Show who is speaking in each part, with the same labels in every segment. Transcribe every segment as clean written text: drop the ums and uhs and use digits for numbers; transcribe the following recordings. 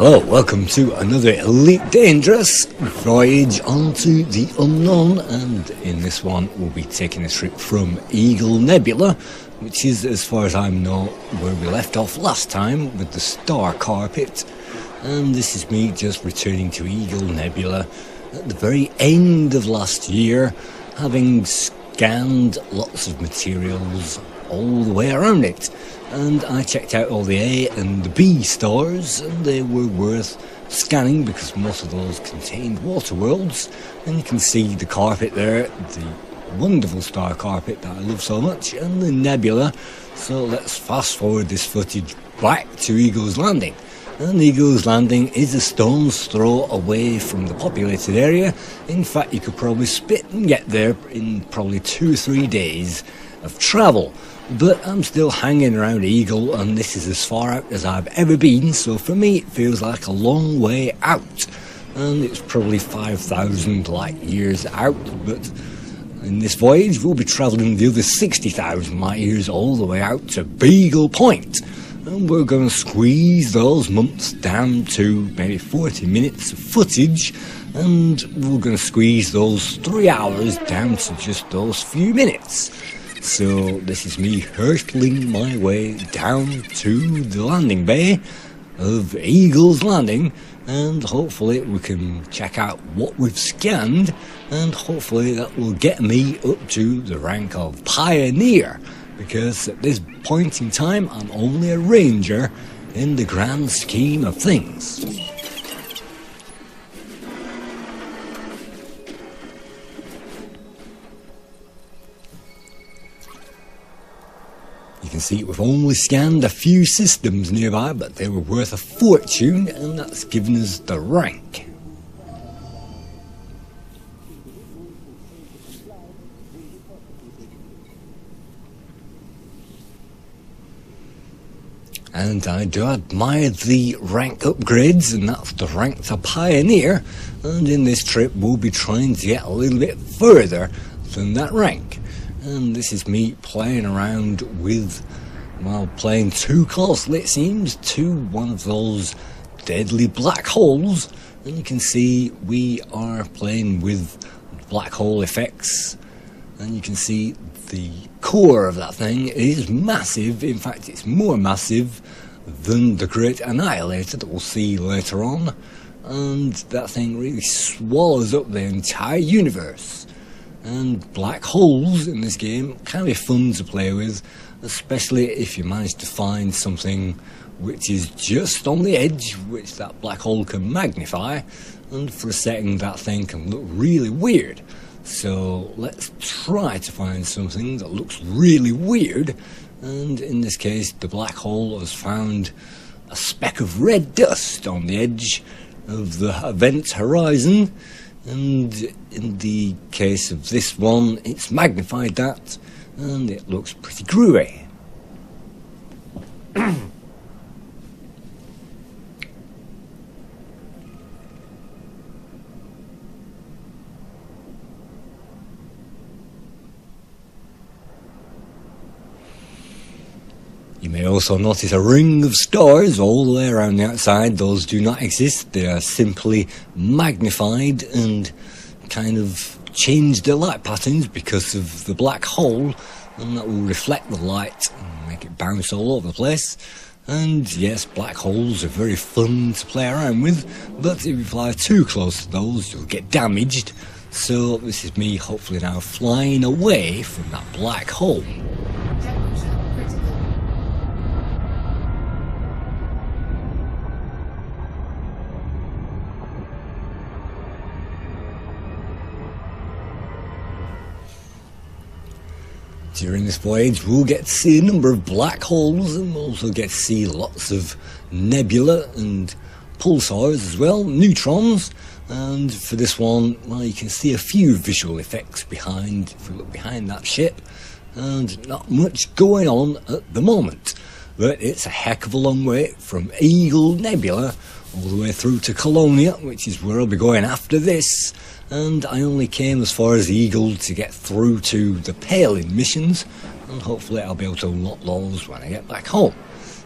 Speaker 1: Hello, welcome to another Elite Dangerous voyage onto the unknown, and in this one we'll be taking a trip from Eagle Nebula, which is, as far as I know, where we left off last time with the star carpet. And this is me just returning to Eagle Nebula at the very end of last year, having scanned lots of materials all the way around it. And I checked out all the A and the B stars, and they were worth scanning because most of those contained water worlds. And you can see the carpet there, the wonderful star carpet that I love so much, and the nebula. So let's fast forward this footage back to Eagle's Landing. And Eagle's Landing is a stone's throw away from the populated area. In fact, you could probably spit and get there in probably 2 or 3 days of travel. But I'm still hanging around Eagle, and this is as far out as I've ever been, so for me it feels like a long way out. And it's probably 5,000 light years out, but in this voyage we'll be travelling the other 60,000 light years all the way out to Beagle Point. And we're going to squeeze those months down to maybe 40 minutes of footage, and we're going to squeeze those 3 hours down to just those few minutes. So this is me hurtling my way down to the landing bay of Eagle's Landing, and hopefully we can check out what we've scanned, and hopefully that will get me up to the rank of Pioneer, because at this point in time I'm only a Ranger in the grand scheme of things. You can see we've only scanned a few systems nearby, but they were worth a fortune, and that's given us the rank. And I do admire the rank upgrades, and that's the rank to Pioneer, and in this trip we'll be trying to get a little bit further than that rank. And this is me playing around with, well, playing too closely, it seems, to one of those deadly black holes. And you can see we are playing with black hole effects, and you can see the core of that thing is massive. In fact, it's more massive than the Great Annihilator that we'll see later on, and that thing really swallows up the entire universe. And black holes in this game can be fun to play with, especially if you manage to find something which is just on the edge, which that black hole can magnify, and for a second that thing can look really weird. So let's try to find something that looks really weird, and in this case the black hole has found a speck of red dust on the edge of the event horizon. And in the case of this one, it's magnified that, and it looks pretty groovy. You may also notice a ring of stars all the way around the outside. Those do not exist. They are simply magnified and kind of change their light patterns because of the black hole, and that will reflect the light and make it bounce all over the place. And yes, black holes are very fun to play around with, but if you fly too close to those you'll get damaged. So this is me hopefully now flying away from that black hole. During this voyage we'll get to see a number of black holes, and we'll also get to see lots of nebula and pulsars as well, neutrons. And for this one, well, you can see a few visual effects behind, if we look behind that ship, and not much going on at the moment. But it's a heck of a long way from Eagle Nebula all the way through to Colonia, which is where I'll be going after this. And I only came as far as Eagle to get through to the Paling missions, and hopefully I'll be able to unlock those when I get back home.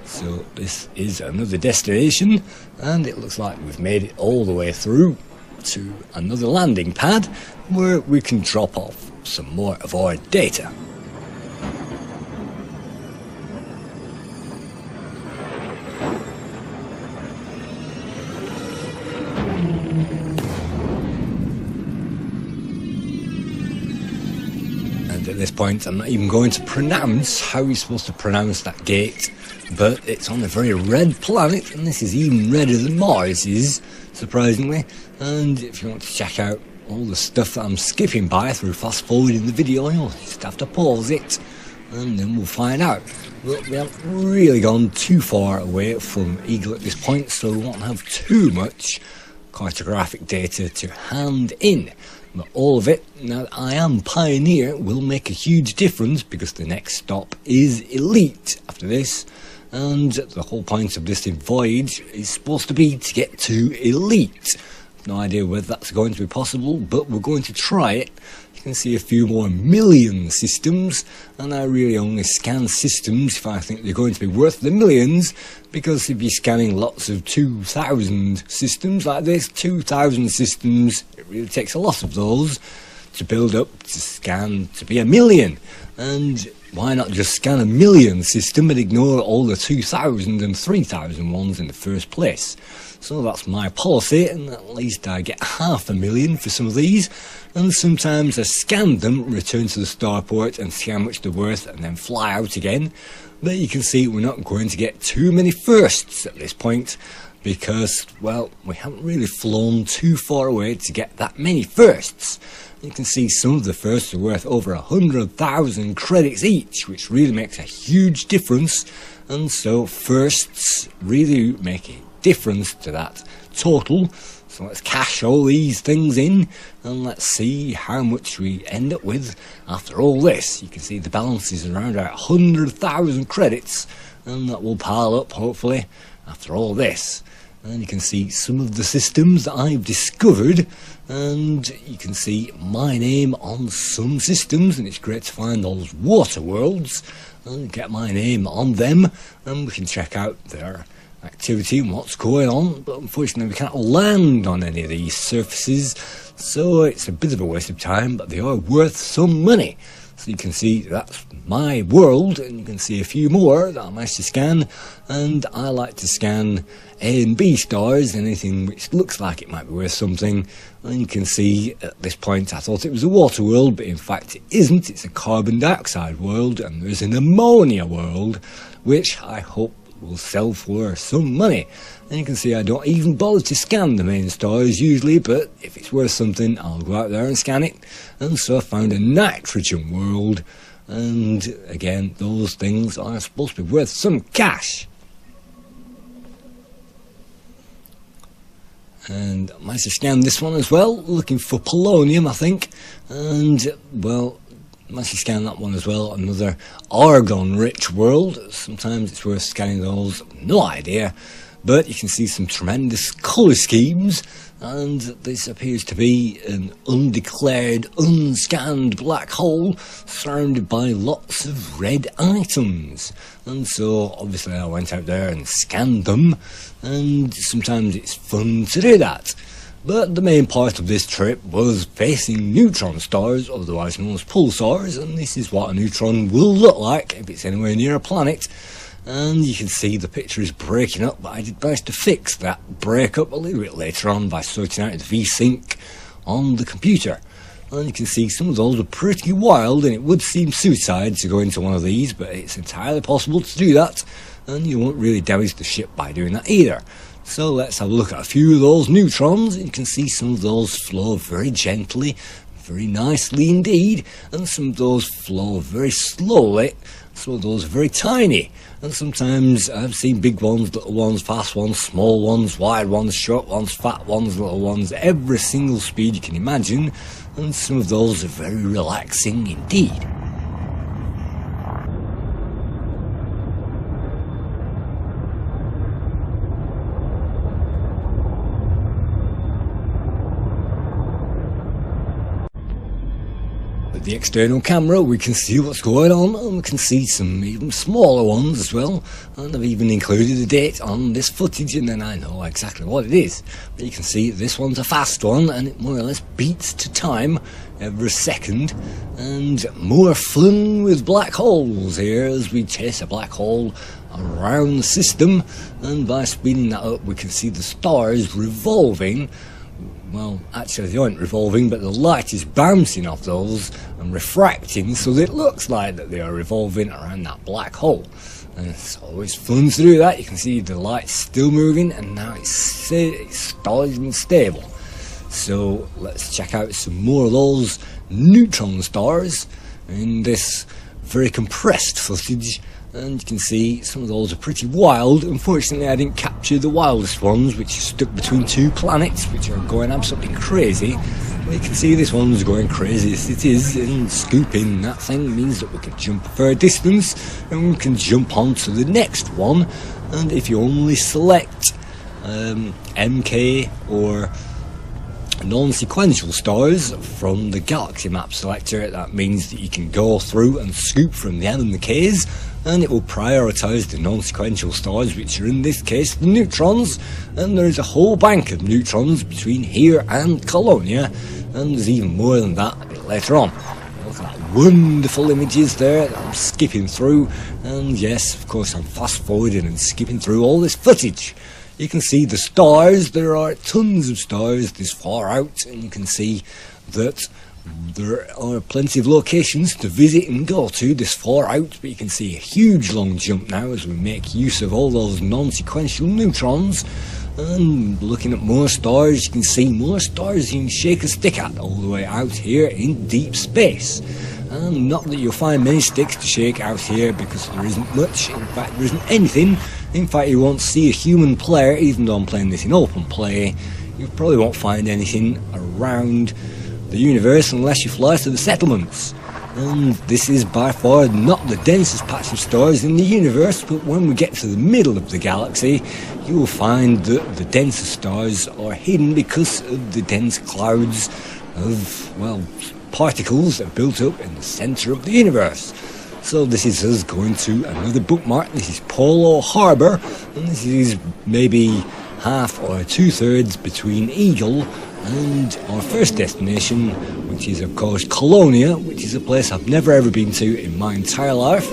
Speaker 1: So this is another destination, and it looks like we've made it all the way through to another landing pad where we can drop off some more of our data. And at this point I'm not even going to pronounce how you're supposed to pronounce that gate, but it's on a very red planet, and this is even redder than Mars is, surprisingly. And if you want to check out all the stuff that I'm skipping by through fast forwarding the video, you'll just have to pause it and then we'll find out. But we haven't really gone too far away from Eagle at this point, so we won't have too much cartographic data to hand in. But all of it, now that I am Pioneer, will make a huge difference because the next stop is Elite after this. And the whole point of this voyage is supposed to be to get to Elite. No idea whether that's going to be possible, but we're going to try it. You can see a few more million systems, and I really only scan systems if I think they're going to be worth the millions, because if you're scanning lots of 2,000 systems like this, 2,000 systems, it really takes a lot of those to build up to scan to be a million. And why not just scan a million system and ignore all the 2,000 and 3,000 ones in the first place? So that's my policy, and at least I get 500,000 for some of these. And sometimes I scan them, return to the starport and see how much they're worth, and then fly out again. But you can see we're not going to get too many firsts at this point, because, well, we haven't really flown too far away to get that many firsts. You can see some of the firsts are worth over 100,000 credits each, which really makes a huge difference. And so firsts really make a difference to that total. So let's cash all these things in and let's see how much we end up with after all this. You can see the balance is around 100,000 credits, and that will pile up hopefully after all this. And you can see some of the systems that I've discovered, and you can see my name on some systems, and it's great to find those water worlds and get my name on them, and we can check out their activity and what's going on. But unfortunately we can't land on any of these surfaces, so it's a bit of a waste of time, but they are worth some money. So you can see that's my world, and you can see a few more that I managed to scan, and I like to scan A and B stars, anything which looks like it might be worth something. And you can see at this point I thought it was a water world, but in fact it isn't. It's a carbon dioxide world, and there's an ammonia world, which I hope will sell for some money. And you can see I don't even bother to scan the main stars usually, but if it's worth something I'll go out there and scan it. And so I found a nitrogen world, and again those things are supposed to be worth some cash. And I managed to scan this one as well, looking for polonium I think, and well, managed to scan that one as well, another argon rich world. Sometimes it's worth scanning those, no idea. But you can see some tremendous colour schemes, and this appears to be an undeclared, unscanned black hole surrounded by lots of red items. And so obviously I went out there and scanned them, and sometimes it's fun to do that. But the main part of this trip was facing neutron stars, otherwise known as pulsars, and this is what a neutron will look like if it's anywhere near a planet. And you can see the picture is breaking up, but I did manage to fix that breakup a little bit later on by sorting out the VSync on the computer. And you can see some of those are pretty wild, and it would seem suicide to go into one of these, but it's entirely possible to do that, and you won't really damage the ship by doing that either. So let's have a look at a few of those neutrons. You can see some of those flow very gently, very nicely indeed, and some of those flow very slowly, some of those are very tiny. And sometimes I've seen big ones, little ones, fast ones, small ones, wide ones, short ones, fat ones, little ones, every single speed you can imagine, and some of those are very relaxing indeed. the external camera we can see what's going on, and we can see some even smaller ones as well, and I've even included a date on this footage, and then I know exactly what it is. But you can see this one's a fast one, and it more or less beats to time every second, and more fun with black holes here as we chase a black hole around the system, and by speeding that up we can see the stars revolving. Well, actually they aren't revolving, but the light is bouncing off those and refracting, so that it looks like that they are revolving around that black hole. And it's always fun to do that. You can see the light's still moving, and now it's solid and stable. So let's check out some more of those neutron stars in this very compressed footage. And you can see some of those are pretty wild. Unfortunately, I didn't capture the wildest ones, which are stuck between two planets, which are going absolutely crazy. But you can see this one's going crazy as it is, and scooping that thing means that we can jump a fair distance, and we can jump on to the next one. And if you only select MK or non-sequential stars from the galaxy map selector, that means that you can go through and scoop from the M and the Ks, and it will prioritise the non-sequential stars, which are in this case the neutrons. And there's a whole bank of neutrons between here and Colonia, and there's even more than that a bit later on. Look at that wonderful images there that I'm skipping through, and yes, of course I'm fast forwarding and skipping through all this footage. You can see the stars. There are tons of stars this far out, and you can see that there are plenty of locations to visit and go to this far out, but you can see a huge long jump now as we make use of all those non-sequential neutrons. And looking at more stars, you can see more stars you can shake a stick at all the way out here in deep space. And not that you'll find many sticks to shake out here, because there isn't much. In fact, there isn't anything. In fact, you won't see a human player, even though I'm playing this in open play. You probably won't find anything around the universe unless you fly to the settlements. And this is by far not the densest patch of stars in the universe, but when we get to the middle of the galaxy, you will find that the densest stars are hidden because of the dense clouds of, well, particles that are built up in the centre of the universe. So this is us going to another bookmark. This is Polo Harbour, and this is maybe half or 2/3 between Eagle and our first destination, which is of course Colonia, which is a place I've never ever been to in my entire life,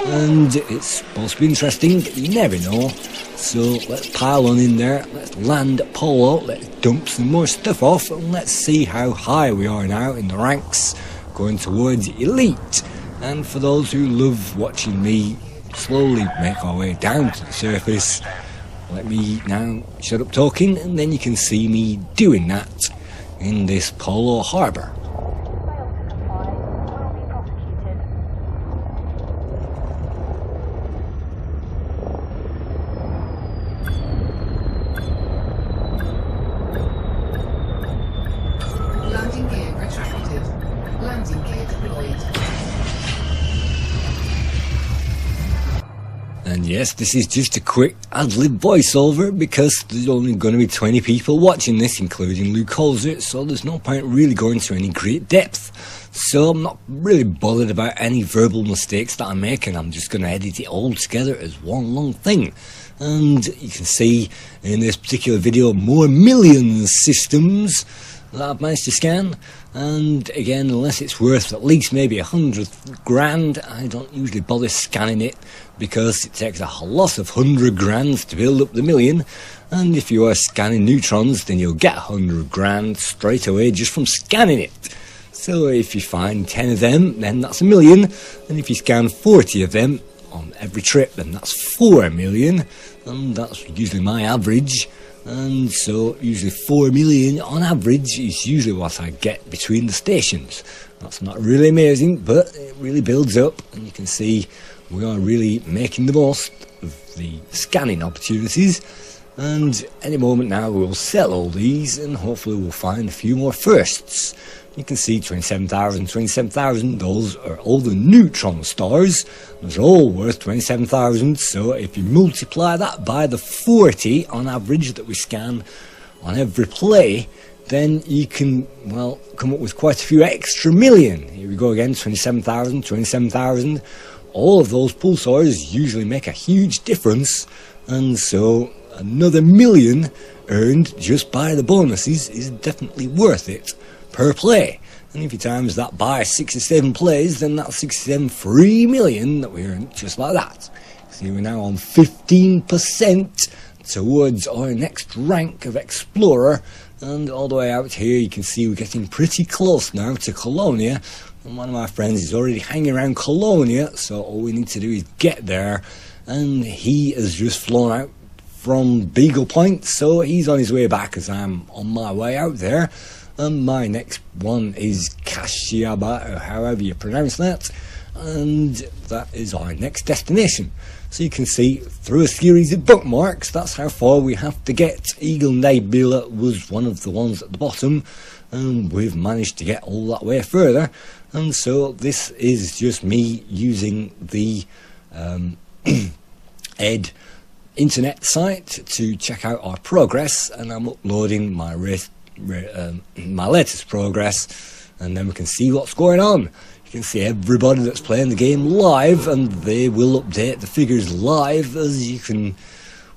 Speaker 1: and it's supposed to be interesting. You never know. So let's pile on in there, let's land at Polo, let's dump some more stuff off, and let's see how high we are now in the ranks going towards elite. And for those who love watching me slowly make our way down to the surface, let me now shut up talking, and then you can see me doing that in this Polo Harbour.
Speaker 2: Landing gear retracted. Landing gear deployed.
Speaker 1: And yes, this is just a quick ad-lib voiceover because there's only going to be 20 people watching this, including Luke Holzer, so there's no point really going to any great depth. So I'm not really bothered about any verbal mistakes that I make, and I'm just going to edit it all together as one long thing. And you can see in this particular video more millions systems that I've managed to scan, and again, unless it's worth at least maybe 100 grand, I don't usually bother scanning it because it takes a lot of 100 grand to build up the million, and if you are scanning neutrons then you'll get 100 grand straight away just from scanning it. So if you find 10 of them, then that's a million, and if you scan 40 of them on every trip, then that's 4 million, and that's usually my average. And so usually 4 million on average is usually what I get between the stations. That's not really amazing, but it really builds up, and you can see we are really making the most of the scanning opportunities. And any moment now we'll sell all these, and hopefully we'll find a few more firsts. You can see 27,000, those are all the neutron stars. Those are all worth 27,000, so if you multiply that by the 40 on average that we scan on every play, then you can, well, come up with quite a few extra million. Here we go again, 27,000, 27,000. All of those pulsars usually make a huge difference, and so another million earned just by the bonuses is definitely worth it per play. And if you times that by 67 plays, then that's 67 free million that we earned just like that. See, we're now on 15% towards our next rank of Explorer, and all the way out here you can see we're getting pretty close now to Colonia, and one of my friends is already hanging around Colonia, so all we need to do is get there, and he has just flown out from Beagle Point, so he's on his way back as I'm on my way out there. And my next one is Kashyapa, or however you pronounce that, and that is our next destination. So you can see through a series of bookmarks, that's how far we have to get. Eagle Nebula was one of the ones at the bottom, and we've managed to get all that way further. And so this is just me using the Ed internet site to check out our progress, and I'm uploading my my latest progress, and then we can see what's going on. You can see everybody that's playing the game live, and they will update the figures live as you can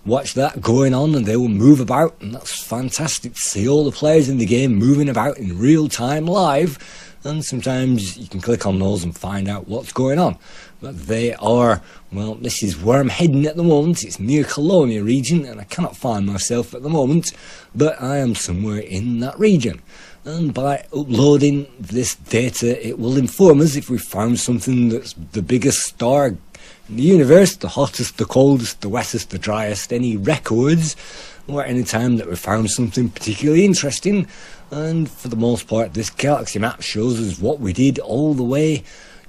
Speaker 1: watch that going on, and they will move about, and that's fantastic to see all the players in the game moving about in real time live. And sometimes you can click on those and find out what's going on. But they are, well, this is where I'm heading at the moment. It's near Colonia region, and I cannot find myself at the moment, but I am somewhere in that region. And by uploading this data, it will inform us if we found something that's the biggest star in the universe, the hottest, the coldest, the wettest, the driest, any records, or any time that we found something particularly interesting. And for the most part, this galaxy map shows us what we did all the way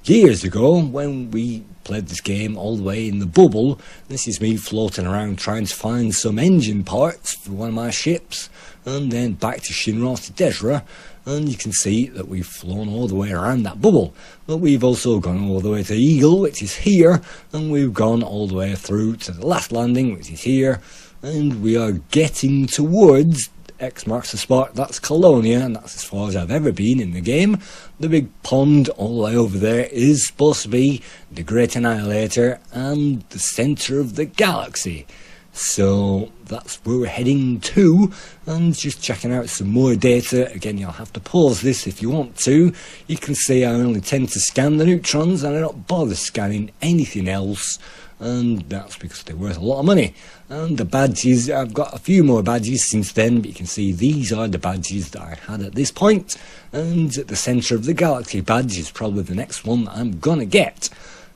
Speaker 1: years ago when we played this game all the way in the bubble. This is me floating around trying to find some engine parts for one of my ships, and then back to Shinra to Desra, and you can see that we've flown all the way around that bubble. But we've also gone all the way to Eagle, which is here, and we've gone all the way through to the last landing, which is here, and we are getting towards X marks the spot. That's Colonia, and that's as far as I've ever been in the game. The big pond all the way over there is supposed to be the Great Annihilator and the centre of the galaxy. So that's where we're heading to, and just checking out some more data. Again, you'll have to pause this if you want to. You can see I only tend to scan the neutrons, and I don't bother scanning anything else, and that's because they're worth a lot of money. And the badges, I've got a few more badges since then, but you can see these are the badges that I had at this point, and at the centre of the galaxy badge is probably the next one that I'm gonna get.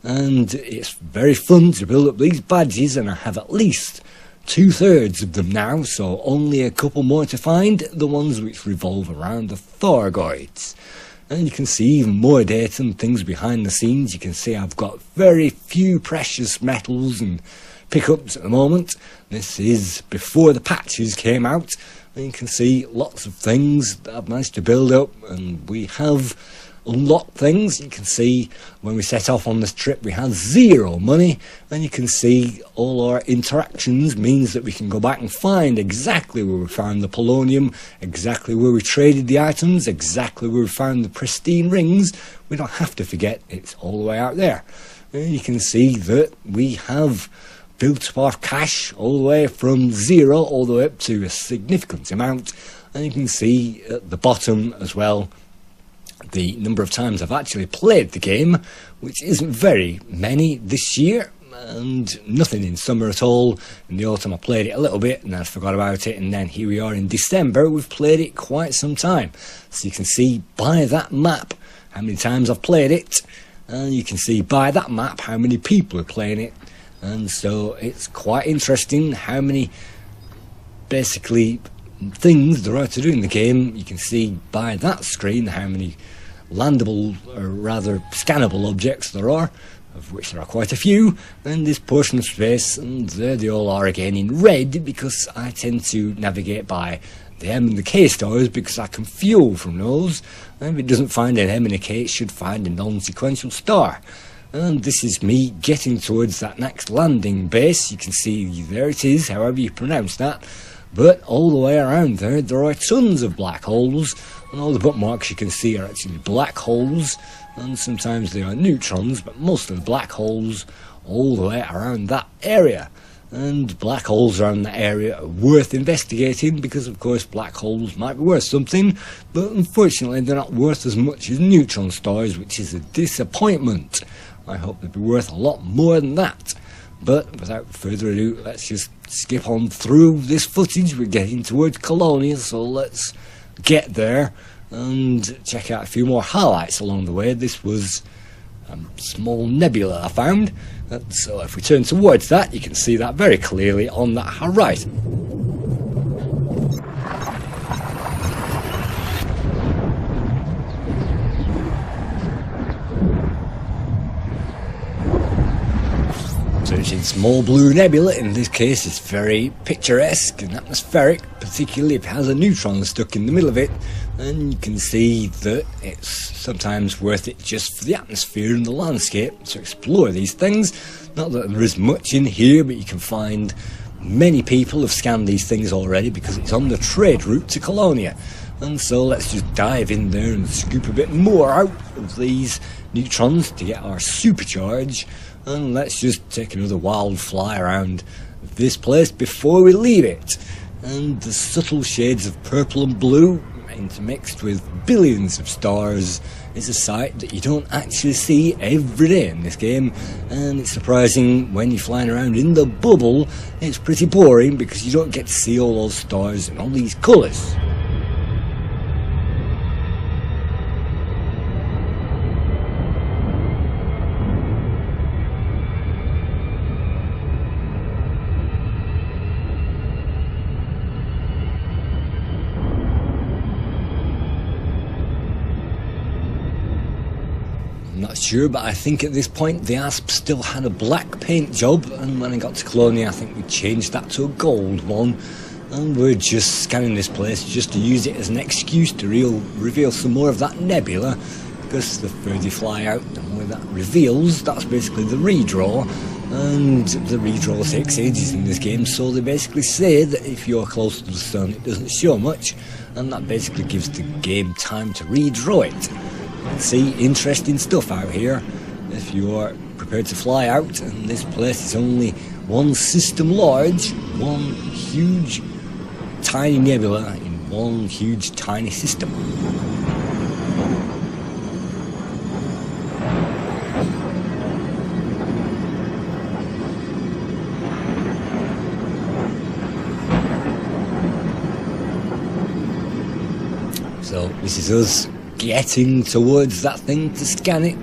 Speaker 1: And it's very fun to build up these badges, and I have at least 2/3 of them now, so only a couple more to find, the ones which revolve around the Thargoids. And you can see even more data and things behind the scenes. You can see I've got very few precious metals and pickups at the moment. This is before the patches came out, and you can see lots of things that I've managed to build up, and we have unlocked things. You can see when we set off on this trip we had 0 money, and you can see all our interactions means that we can go back and find exactly where we found the polonium, exactly where we traded the items, exactly where we found the pristine rings. We don't have to forget it's all the way out there. And you can see that we have built up our cash all the way from 0 all the way up to a significant amount, and you can see at the bottom as well the number of times I've actually played the game, which isn't very many this year, and nothing in summer at all. In the autumn I played it a little bit and then I forgot about it, and then here we are in December, we've played it quite some time. So you can see by that map how many times I've played it, and you can see by that map how many people are playing it. And so it's quite interesting how many basically things there are to do in the game. You can see by that screen how many landable, or rather scannable objects there are, of which there are quite a few, and this portion of space, and there they all are again in red, because I tend to navigate by the M and the K stars because I can fuel from those, and if it doesn't find an M and a K it should find a non-sequential star. And this is me getting towards that next landing base. You can see there it is, however you pronounce that, But all the way around there are tons of black holes, and all the bookmarks you can see are actually black holes, and sometimes they are neutrons, but mostly black holes all the way around that area. And black holes around that area are worth investigating because, of course, black holes might be worth something, but unfortunately they're not worth as much as neutron stars, which is a disappointment. I hope they'd be worth a lot more than that. But without further ado, let's just skip on through this footage. We're getting towards Colonia, so let's get there and check out a few more highlights along the way. This was a small nebula I found, so if we turn towards that, you can see that very clearly on that horizon. Searching small blue nebula, in this case, is very picturesque and atmospheric, particularly if it has a neutron stuck in the middle of it, and you can see that it's sometimes worth it just for the atmosphere and the landscape to explore these things. Not that there is much in here, but you can find many people have scanned these things already because it's on the trade route to Colonia. And so let's just dive in there and scoop a bit more out of these neutrons to get our supercharge. And let's just take another wild fly around this place before we leave it. And the subtle shades of purple and blue intermixed with billions of stars is a sight that you don't actually see every day in this game. And it's surprising when you're flying around in the bubble, it's pretty boring because you don't get to see all those stars and all these colours. I'm not sure, but I think at this point the Asp still had a black paint job, and when I got to Colonia I think we changed that to a gold one, and we're just scanning this place just to use it as an excuse to reveal some more of that nebula, because the further you fly out the more that reveals. That's basically the redraw, and the redraw takes ages in this game, so they basically say that if you're close to the sun it doesn't show much, and that basically gives the game time to redraw it. See, interesting stuff out here if you are prepared to fly out, and this place is only one system large, one huge tiny nebula in one huge tiny system. So this is us getting towards that thing to scan it,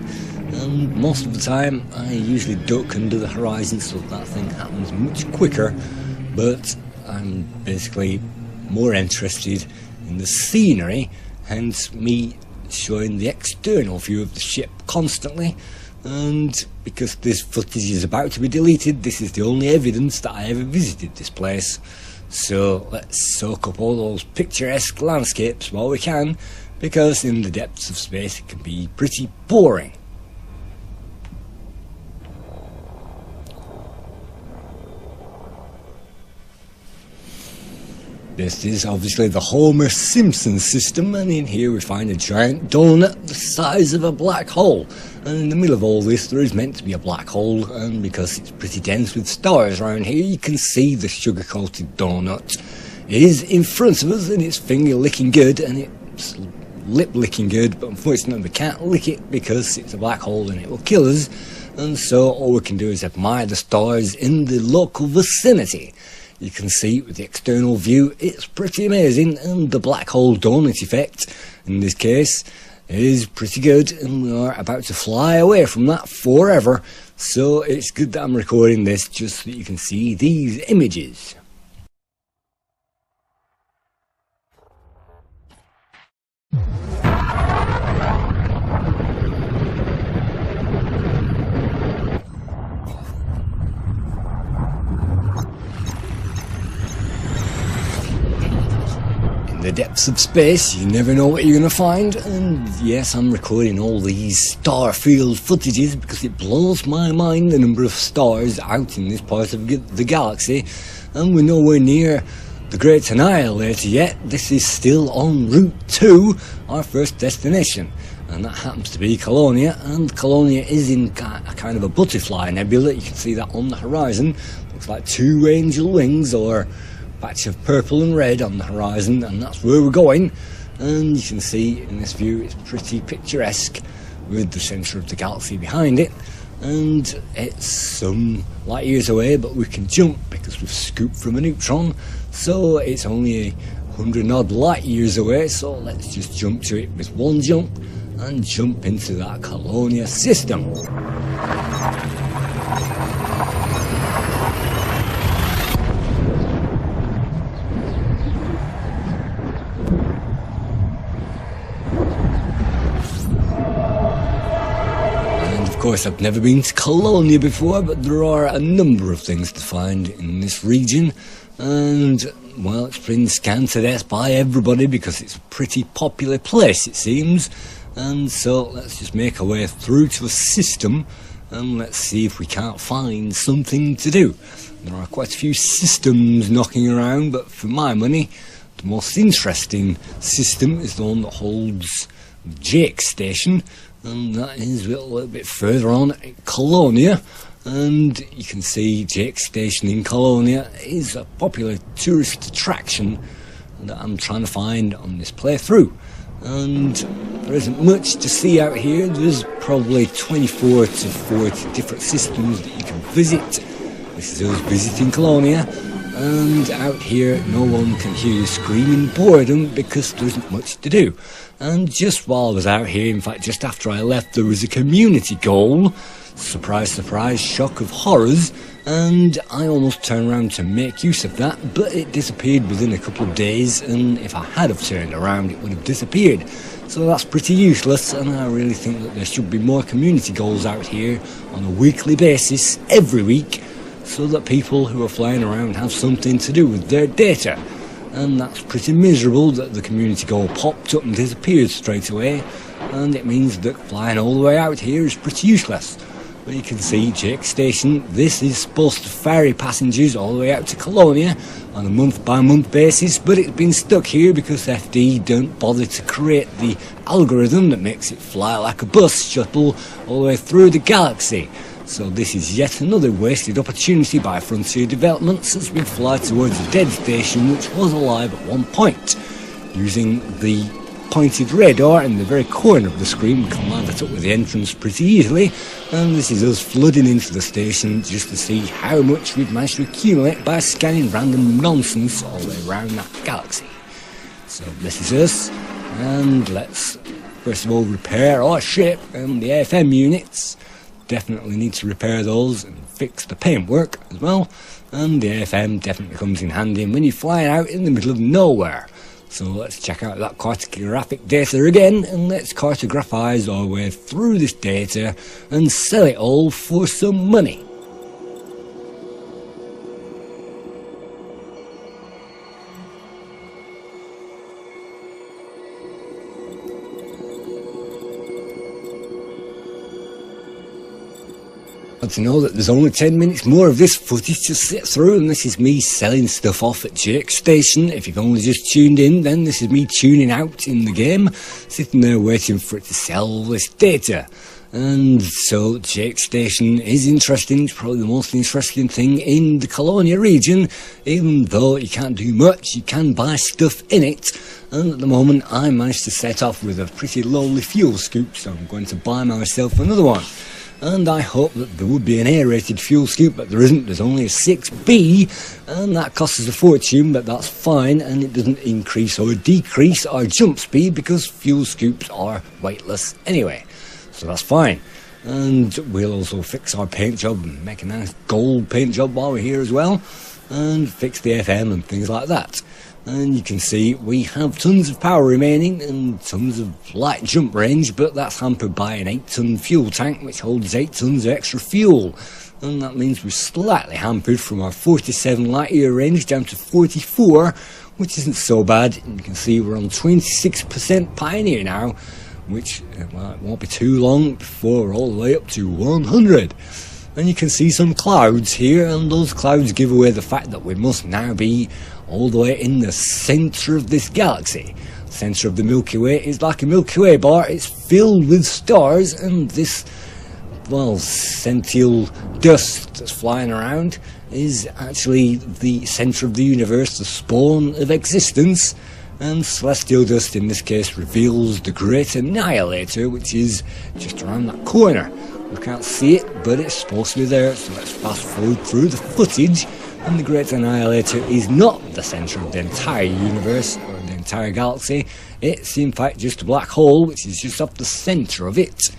Speaker 1: and most of the time I usually duck under the horizon so that thing happens much quicker, but I'm basically more interested in the scenery, hence me showing the external view of the ship constantly. And because this footage is about to be deleted, this is the only evidence that I ever visited this place, so let's soak up all those picturesque landscapes while we can, because in the depths of space it can be pretty boring. This is obviously the Homer Simpson system, and in here we find a giant donut the size of a black hole, and in the middle of all this there is meant to be a black hole, and because it's pretty dense with stars around here, you can see the sugar-coated donut is in front of us, and it's finger licking good and it's lip licking good, but unfortunately we can't lick it because it's a black hole and it will kill us, and so all we can do is admire the stars in the local vicinity. You can see with the external view it's pretty amazing, and the black hole donut effect in this case is pretty good, and we are about to fly away from that forever, so it's good that I'm recording this just so that you can see these images. The depths of space, you never know what you're going to find, and yes, I'm recording all these starfield footages because it blows my mind the number of stars out in this part of the galaxy, and we're nowhere near the Great Annihilator yet. This is still en route to our first destination, and that happens to be Colonia. And Colonia is in a kind of a butterfly nebula. You can see that on the horizon. Looks like two angel wings or a patch of purple and red on the horizon, and that's where we're going. And you can see in this view it's pretty picturesque with the centre of the galaxy behind it. And it's some light years away, but we can jump because we've scooped from a neutron, so it's only 100 odd light years away. So let's just jump to it with one jump and jump into that Colonia system. Of course, I've never been to Colonia before, but there are a number of things to find in this region, and well, it's been scanned to death by everybody because it's a pretty popular place, it seems. And so let's just make our way through to a system and let's see if we can't find something to do. There are quite a few systems knocking around, but for my money, the most interesting system is the one that holds Jake Station, and that is a little bit further on at Colonia. And you can see Jake Station in Colonia is a popular tourist attraction that I'm trying to find on this playthrough. And there isn't much to see out here. There's probably 24 to 40 different systems that you can visit. This is us visiting Colonia, and out here no one can hear you screaming boredom because there isn't much to do. And just while I was out here, in fact just after I left, there was a community goal. Surprise, surprise, shock of horrors, and I almost turned around to make use of that, but it disappeared within a couple of days, and if I had have turned around it would have disappeared. So that's pretty useless, and I really think that there should be more community goals out here on a weekly basis, every week, so that people who are flying around have something to do with their data. And that's pretty miserable that the community goal popped up and disappeared straight away, and it means that flying all the way out here is pretty useless. But you can see Jake Station, this is supposed to ferry passengers all the way out to Colonia on a month-by-month basis, but it's been stuck here because FD don't bother to create the algorithm that makes it fly like a bus shuttle all the way through the galaxy. So this is yet another wasted opportunity by Frontier Developments as we fly towards a dead station which was alive at one point. Using the pointed radar in the very corner of the screen, we can line that up with the entrance pretty easily, and this is us flooding into the station just to see how much we've managed to accumulate by scanning random nonsense all the way around that galaxy. So this is us, and let's first of all repair our ship and the AFM units. Definitely need to repair those and fix the paintwork as well, and the AFM definitely comes in handy when you're flying out in the middle of nowhere. So let's check out that cartographic data again, and let's cartographize our way through this data and sell it all for some money. To know that there's only 10 minutes more of this footage to sit through, and this is me selling stuff off at Jake Station. If you've only just tuned in, then this is me tuning out in the game, sitting there waiting for it to sell all this data. And so Jake Station is interesting. It's probably the most interesting thing in the Colonia region. Even though you can't do much, you can buy stuff in it. And at the moment I managed to set off with a pretty lowly fuel scoop, so I'm going to buy myself another one. And I hope that there would be an A-rated fuel scoop, but there isn't. There's only a 6B, and that costs us a fortune, but that's fine, and it doesn't increase or decrease our jump speed because fuel scoops are weightless anyway. So that's fine. And we'll also fix our paint job and make a nice gold paint job while we're here as well, and fix the FM and things like that. And you can see we have tons of power remaining and tons of light jump range, but that's hampered by an 8-ton fuel tank which holds 8 tons of extra fuel, and that means we're slightly hampered from our 47 light year range down to 44, which isn't so bad. And you can see we're on 26% Pioneer now, which well, it won't be too long before we're all the way up to 100. and you can see some clouds here, and those clouds give away the fact that we must now be all the way in the centre of this galaxy. The centre of the Milky Way is like a Milky Way bar. It's filled with stars, and this, well, sentient dust that's flying around is actually the centre of the universe, the spawn of existence. And celestial dust in this case reveals the Great Annihilator, which is just around that corner. We can't see it, but it's supposed to be there, so let's fast forward through the footage. And the Great Annihilator is not the centre of the entire universe, or the entire galaxy. It's in fact just a black hole, which is just off the centre of it.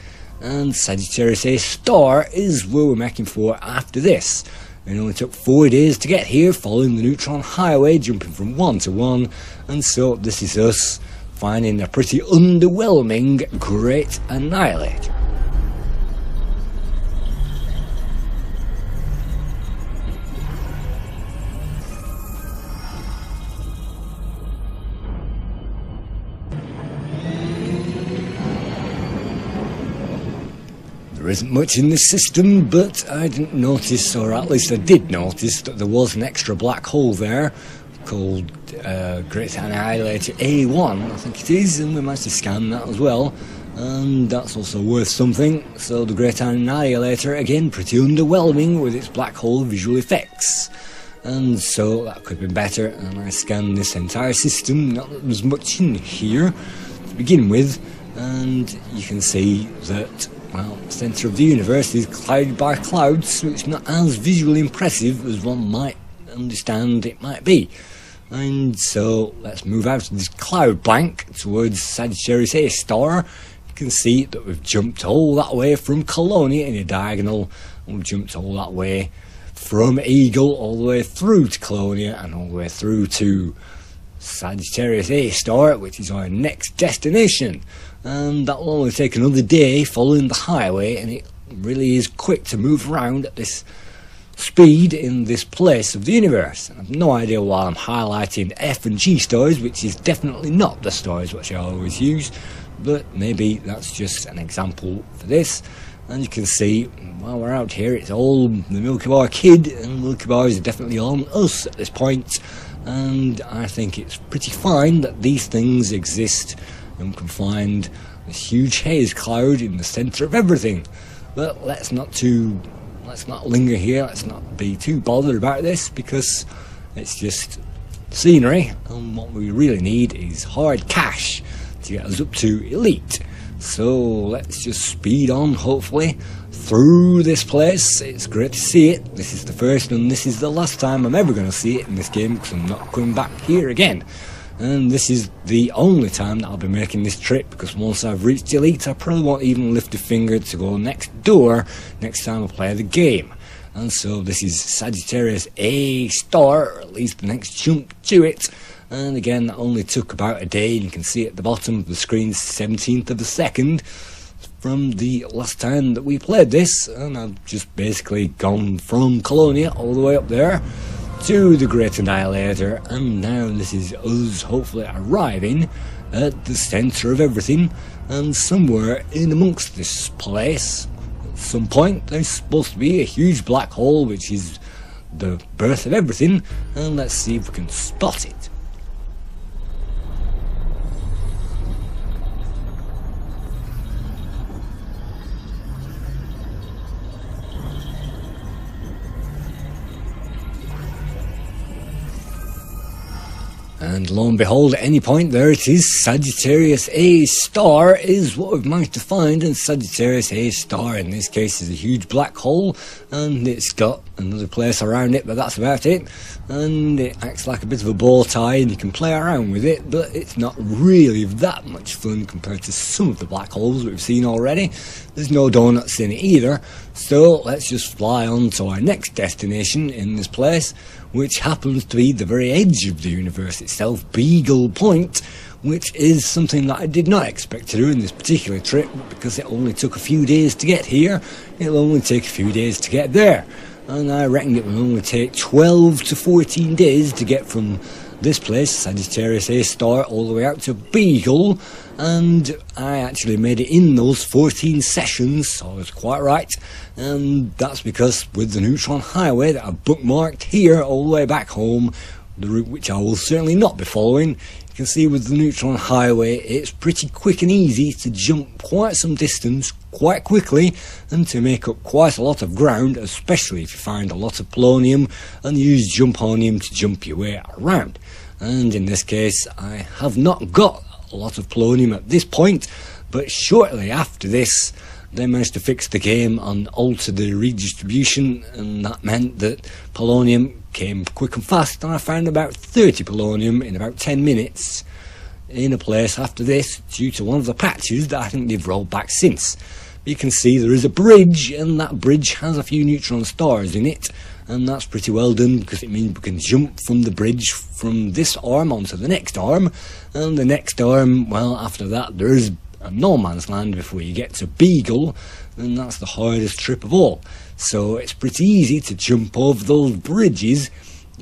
Speaker 1: And Sagittarius A star is where we're making for after this. It only took 4 days to get here, following the neutron highway, jumping from 1 to 1, and so this is us finding a pretty underwhelming Great Annihilator. There isn't much in this system, but I didn't notice, or at least I did notice, that there was an extra black hole there called Great Annihilator A1, I think it is, and we managed to scan that as well, and that's also worth something. So the Great Annihilator, again, pretty underwhelming with its black hole visual effects, and so that could have been better. And I scanned this entire system, not that there's much in here to begin with, and you can see that, well, the centre of the universe is clouded by clouds, so it's not as visually impressive as one might understand it might be. And so let's move out of this cloud bank towards Sagittarius A star. You can see that we've jumped all that way from Colonia in a diagonal, and we've jumped all that way from Eagle all the way through to Colonia and all the way through to Sagittarius A star, which is our next destination. And that will only take another day following the highway, and it really is quick to move around at this speed in this place of the universe. And I've no idea why I'm highlighting F and G stars, which is definitely not the stars which I always use, but maybe that's just an example for this. And you can see while we're out here, it's all the Milky Bar kid, and Milky Bars are definitely on us at this point. And I think it's pretty fine that these things exist, and we can find this huge haze cloud in the centre of everything. But let's not linger here, let's not be too bothered about this, because it's just scenery, and what we really need is hard cash to get us up to elite. So let's just speed on, hopefully, through this place. It's great to see it. This is the first and this is the last time I'm ever going to see it in this game, because I'm not coming back here again. And this is the only time that I'll be making this trip, because once I've reached elite, I probably won't even lift a finger to go next door next time I play the game. And so this is Sagittarius A star, or at least the next jump to it. And again, that only took about a day, and you can see at the bottom of the screen 17th of a second from the last time that we played this. And I've just basically gone from Colonia all the way up there to the Great Annihilator, and now this is us hopefully arriving at the centre of everything. And somewhere in amongst this place, at some point, there's supposed to be a huge black hole, which is the birth of everything, and let's see if we can spot it. And lo and behold, at any point there it is. Sagittarius A star is what we've managed to find, and Sagittarius A star in this case is a huge black hole, and it's got another place around it, but that's about it. And it acts like a bit of a bow tie, and you can play around with it, but it's not really that much fun compared to some of the black holes we've seen already. There's no donuts in it either, so let's just fly on to our next destination in this place, which happens to be the very edge of the universe itself, Beagle Point, which is something that I did not expect to do in this particular trip, because it only took a few days to get here. It'll only take a few days to get there, and I reckon it will only take 12 to 14 days to get from this place, Sagittarius A star, all the way out to Beagle, and I actually made it in those 14 sessions, so I was quite right. And that's because with the neutron highway that I've bookmarked here all the way back home, the route which I will certainly not be following, you can see with the neutron highway it's pretty quick and easy to jump quite some distance quite quickly and to make up quite a lot of ground, especially if you find a lot of polonium and use jumponium to jump your way around. And in this case I have not got a lot of polonium at this point, but shortly after this they managed to fix the game and alter the redistribution, and that meant that polonium came quick and fast, and I found about 30 polonium in about 10 minutes in a place after this due to one of the patches that I think they've rolled back since. You can see there is a bridge, and that bridge has a few neutron stars in it, and that's pretty well done because it means we can jump from the bridge from this arm onto the next arm, and the next arm, well, after that there's a no man's land before you get to Beagle, and that's the hardest trip of all. So it's pretty easy to jump over those bridges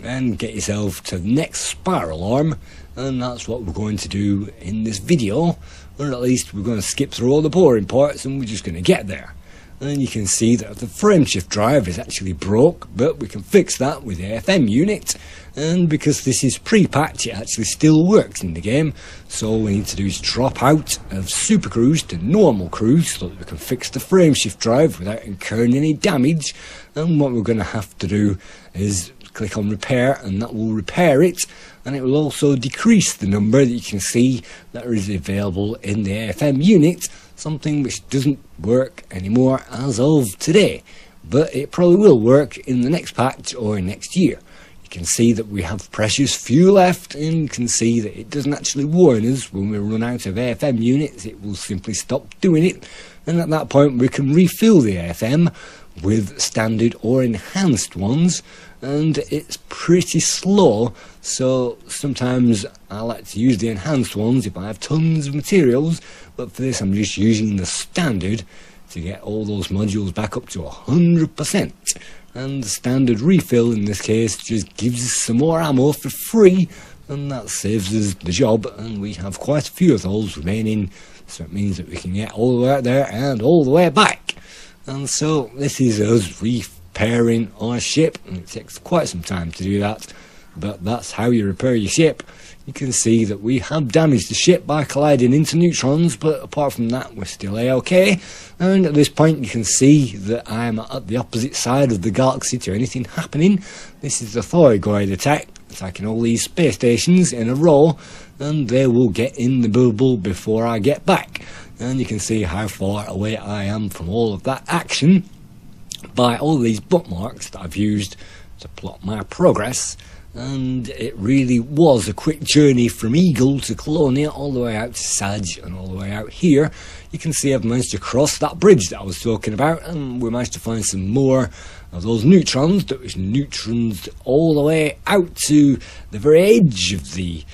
Speaker 1: and get yourself to the next spiral arm, and that's what we're going to do in this video, or at least we're going to skip through all the boring parts and we're just going to get there. And you can see that the frameshift drive is actually broke, but we can fix that with the AFM unit, and because this is pre-patch it actually still works in the game, so all we need to do is drop out of super cruise to normal cruise so that we can fix the frameshift drive without incurring any damage. And what we're going to have to do is click on repair, and that will repair it, and it will also decrease the number that you can see that is available in the AFM unit, something which doesn't work anymore as of today, but it probably will work in the next patch or next year. You can see that we have precious fuel left, and you can see that it doesn't actually warn us when we run out of AFM units. It will simply stop doing it, and at that point we can refill the AFM with standard or enhanced ones, and it's pretty slow, so sometimes I like to use the enhanced ones if I have tons of materials, but for this I'm just using the standard to get all those modules back up to 100%, and the standard refill in this case just gives us some more ammo for free, and that saves us the job, and we have quite a few of those remaining, so it means that we can get all the way out there and all the way back. And so this is us repairing our ship, and it takes quite some time to do that, but that's how you repair your ship. You can see that we have damaged the ship by colliding into neutrons, but apart from that we're still A-OK. And at this point you can see that I'm at the opposite side of the galaxy to anything happening. This is the Thorygoid attack, attacking all these space stations in a row, and they will get in the bubble before I get back. And you can see how far away I am from all of that action by all these bookmarks that I've used to plot my progress. And it really was a quick journey from Eagle to Colonia, all the way out to Sag and all the way out here. You can see I've managed to cross that bridge that I was talking about, and we managed to find some more of those neutrons. That was neutrons all the way out to the very edge of the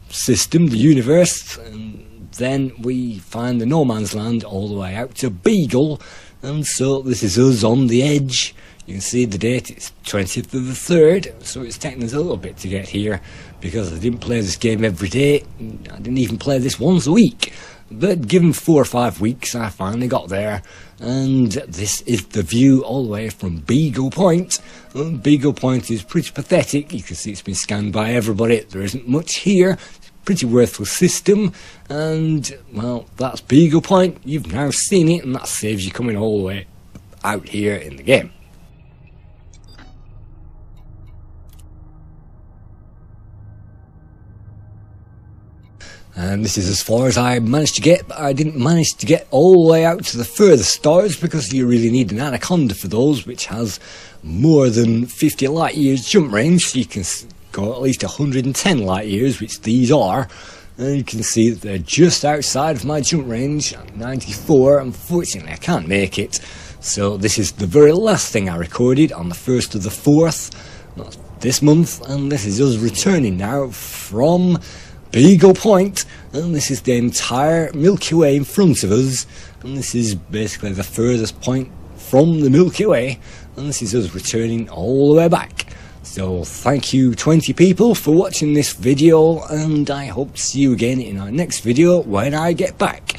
Speaker 1: system, the universe, and then we find the no man's land all the way out to Beagle. And so this is us on the edge. You can see the date, it's 20th of the 3rd, so it's taken us a little bit to get here because I didn't play this game every day. I didn't even play this once a week, but given 4 or 5 weeks I finally got there, and this is the view all the way from Beagle Point. Beagle Point is pretty pathetic. You can see it's been scanned by everybody. There isn't much here. Pretty worthless system, and well, that's Beagle Point. You've now seen it, and that saves you coming all the way out here in the game. And this is as far as I managed to get, but I didn't manage to get all the way out to the furthest stars because you really need an Anaconda for those, which has more than 50 light years jump range, so you can go at least 110 light years, which these are. And you can see that they're just outside of my jump range at 94. Unfortunately I can't make it, so this is the very last thing I recorded on the 1st of the 4th, not this month, and this is us returning now from Beagle Point, and this is the entire Milky Way in front of us, and this is basically the furthest point from the Milky Way, and this is us returning all the way back. So thank you 20 people for watching this video, and I hope to see you again in our next video when I get back.